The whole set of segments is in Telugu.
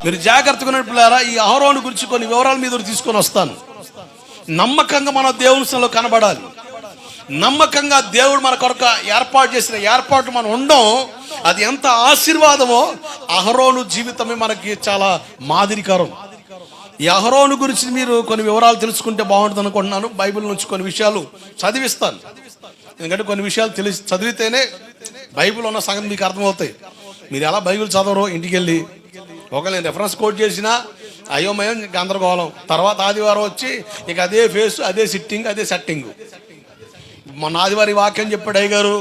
మీరు జాగ్రత్తగా ఉన్నట్లుగా ఈ అహరోను గురించి కొన్ని వివరాలు మీద తీసుకొని వస్తాను. నమ్మకంగా మన దేవుని సన్నిధిలో కనబడాలి. నమ్మకంగా దేవుడు మన కొరకు ఏర్పాటు చేసిన ఏర్పాటు మనం ఉండం, అది ఎంత ఆశీర్వాదమో. అహరోను జీవితమే మనకి చాలా మాదిరికరం. ఈ అహరోను గురించి మీరు కొన్ని వివరాలు తెలుసుకుంటే బాగుంటుంది అనుకుంటున్నాను. బైబిల్ నుంచి కొన్ని విషయాలు చదివిస్తాను. ఎందుకంటే కొన్ని విషయాలు చదివితేనే బైబిల్ ఉన్న సంగతి మీకు అర్థమవుతాయి. మీరు ఎలా బైబిల్ చదవరో ఇంటికి వెళ్ళి ఒకవేళ నేను రెఫరెన్స్ కోట్ చేసినా అయోమయం, గందరగోళం. తర్వాత ఆదివారం వచ్చి ఇక అదే ఫేస్, అదే సిట్టింగ్, అదే సెట్టింగ్. మొన్న ఆదివారి వాక్యం చెప్పాడు అయ్యగారు,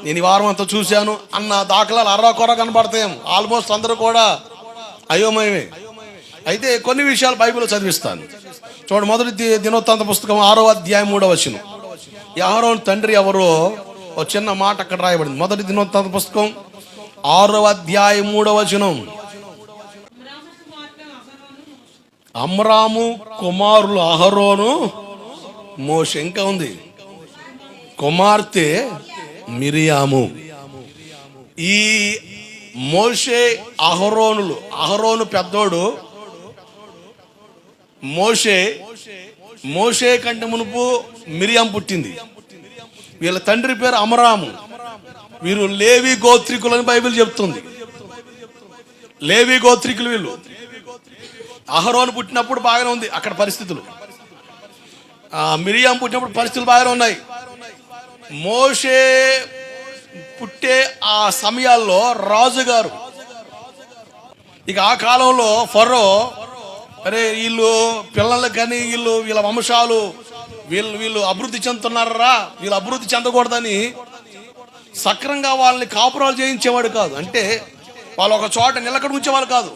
నేను ఈ వారం అంతా చూశాను అన్న దాఖలాలు అర్రాకొర కనబడతాయేమో. ఆల్మోస్ట్ అందరూ కూడా అయోమయమే. అయితే కొన్ని విషయాలు బైబిల్లో చదివిస్తాను. చూడండి, మొదటి దినవృత్తాంత పుస్తకం 6వ అధ్యాయం 3వ వచనం. అహరోను తండ్రి ఎవరో ఒక చిన్న మాట అక్కడ రాయబడింది. మొదటి దినవృత్తాంత పుస్తకం 6వ అధ్యాయం 3వ వచనం. అమ్రాము కుమారులు అహరోను, మోషే. ఇంకా ఉంది, కుమార్తె మిరియాము. ఈ మోషే అహరోనులు, అహరోను పెద్దోడు. మోషే కంటే మునుపు మిరియాం పుట్టింది. వీళ్ళ తండ్రి పేరు అమరాము. వీరు లేవి గోత్రికులని బైబిల్ చెప్తుంది. లేవి గోత్రికులు వీళ్ళు. అహరోను పుట్టినప్పుడు బాగానే ఉంది అక్కడ పరిస్థితులు. మిరియాం పుట్టినప్పుడు పరిస్థితులు బాగానే ఉన్నాయి. మోషే పుట్టే ఆ సమయాల్లో రాజుగారు, ఇక ఆ కాలంలో ఫరో, అరే వీళ్ళు పిల్లలు కానీ వీళ్ళ వంశాలు వీళ్ళు అభివృద్ధి చెందుతున్నారా, వీళ్ళు అభివృద్ధి చెందకూడదని సక్రంగా వాళ్ళని కాపురాలు చేయించేవాడు కాదు. అంటే వాళ్ళు ఒక చోట నిలకడ ఉంచేవాళ్ళు కాదు.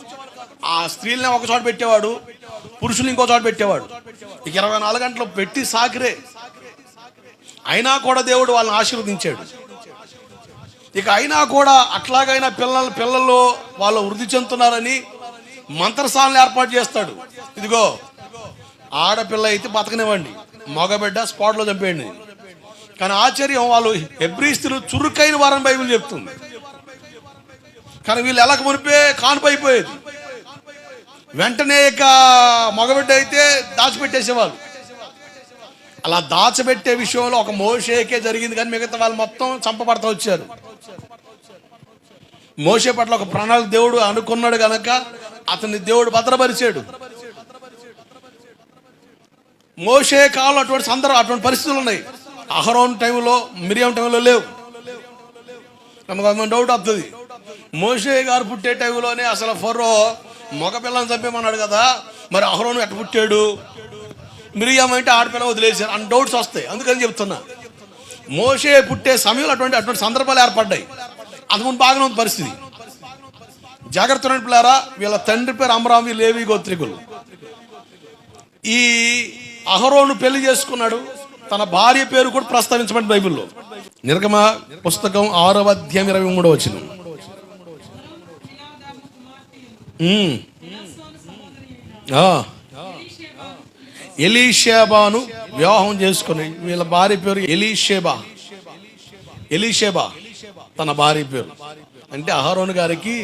ఆ స్త్రీలని ఒక చోట పెట్టేవాడు, పురుషులు ఇంకో చోట పెట్టేవాడు. ఇక 24 గంటలు పెట్టి సాకిరే. అయినా కూడా దేవుడు వాళ్ళని ఆశీర్వదించాడు. ఇక అయినా కూడా అట్లాగైనా పిల్లలు వాళ్ళు వృద్ధి చెందుతున్నారని మంత్రసాలను ఏర్పాటు చేస్తాడు. ఇదిగో ఆడపిల్ల అయితే బతకనివ్వండి, మగబిడ్డ స్పాట్లో చంపేయండి. కానీ ఆశ్చర్యం, వాళ్ళు హెబ్రీ స్త్రీలు చురుకైన వారని బైబిల్ చెప్తుంది. కానీ వీళ్ళు ఎలాగ మునిపే కానుపైపోయేది. వెంటనే ఇక మగబిడ్డ అయితే దాచిపెట్టేసేవాళ్ళు. అలా దాచిపెట్టే విషయంలో ఒక మోషేకే జరిగింది, కానీ మిగతా వాళ్ళు మొత్తం చంపబడతా వచ్చారు. మోషే పట్ల ఒక ప్రణాళిక దేవుడు అనుకున్నాడు గనక అతన్ని దేవుడు భద్రపరిచాడు. మోషే కాలంలో అటువంటి పరిస్థితులు ఉన్నాయి. అహరోన్ టైంలో, మిరియాం టైంలో లేవు. మనకు డౌట్ వస్తుంది. మోషే గారు పుట్టే టైంలోనే అసలు ఫరో మగపిల్లని చంపేమన్నాడు కదా, మరి అహరోను ఎట్ట పుట్టాడు? మిరియాం అంటే ఆడపిల్ల వదిలేశారు అని డౌట్స్ వస్తాయి. అందుకని చెప్తున్నా, మోషే పుట్టే సమయంలో అటువంటి సందర్భాలు ఏర్పడ్డాయి. అంతకుముందు బాగానే ఉంది పరిస్థితి. జాగ్రత్త పిల్లారా, వీళ్ళ తండ్రి పేరు అమరాము, లేవి గోత్రికులు. ఈ అహరోను పెళ్లి చేసుకున్నాడు. తన భార్య పేరు కూడా ప్రస్తావించబడింది బైబిల్లో. నిర్గమ పుస్తకం 6వ అధ్యాయం 23వ వచనం. ఎలీషేబాను వివాహం చేసుకుని, వీళ్ళ భార్య పేరు ఎలీషేబా తన భార్య పేరు. అంటే అహరోను గారికి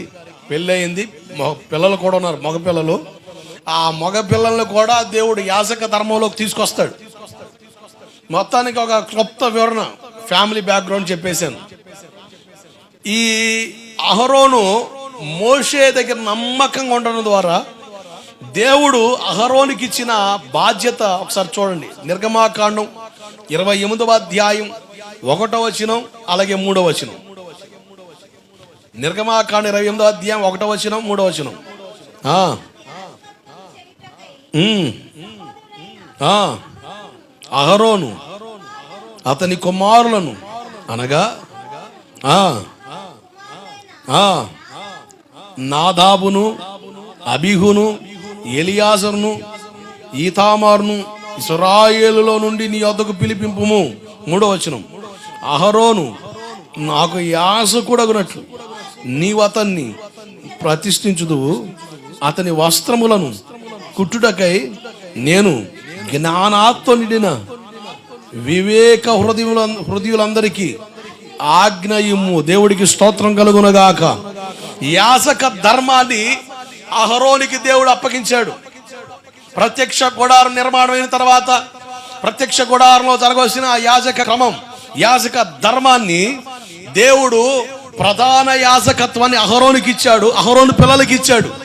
పెళ్ళయింది, పిల్లలు కూడా ఉన్నారు, మగపిల్లలు. ఆ మగపిల్లల్ని కూడా దేవుడు యాజక ధర్మంలోకి తీసుకొస్తాడు. మొత్తానికి ఒక క్లుప్త వివరణ, ఫ్యామిలీ బ్యాక్గ్రౌండ్ చెప్పేశాను. ఈ అహరోను మోషే దగ్గర నమ్మకంగా ఉండడం ద్వారా దేవుడు అహరోనుకి ఇచ్చిన బాధ్యత ఒకసారి చూడండి. నిర్గమాకాండం 28వ అధ్యాయం 1వ వచనం, అలాగే 3వ వచనం. నిర్గమాకాండం 28వ అధ్యాయం 1వ వచనం, 3వ వచనం. అహరోను అతని కుమారులను అనగా నాదాబును, అబీహును, ఎలియాజరును, ఈతామారును ఇశ్రాయేలులో నుండి నీ వద్దకు పిలిపింపుము. 3వ వచనం. అహరోను నాకు యాజకుడగునట్లు నీవు అతన్ని ప్రతిష్ఠించుదువు. అతని వస్త్రములను కుట్టుటకై నేను జ్ఞానాత్తో నిండిన వివేక హృదయులందరికీ ఆజ్ఞ ఇమ్ము. దేవుడికి స్తోత్రం కలుగునగాక. యాజక ధర్మాన్ని అహరోనికి దేవుడు అప్పగించాడు. ప్రత్యక్ష గుడారం నిర్మాణం అయిన తర్వాత ప్రత్యక్ష గుడారంలో జరగవలసిన యాజక క్రమం, యాజక ధర్మాన్ని దేవుడు ప్రధాన యాజకత్వాన్ని అహరోనికి ఇచ్చాడు, అహరోను పిల్లలకి ఇచ్చాడు.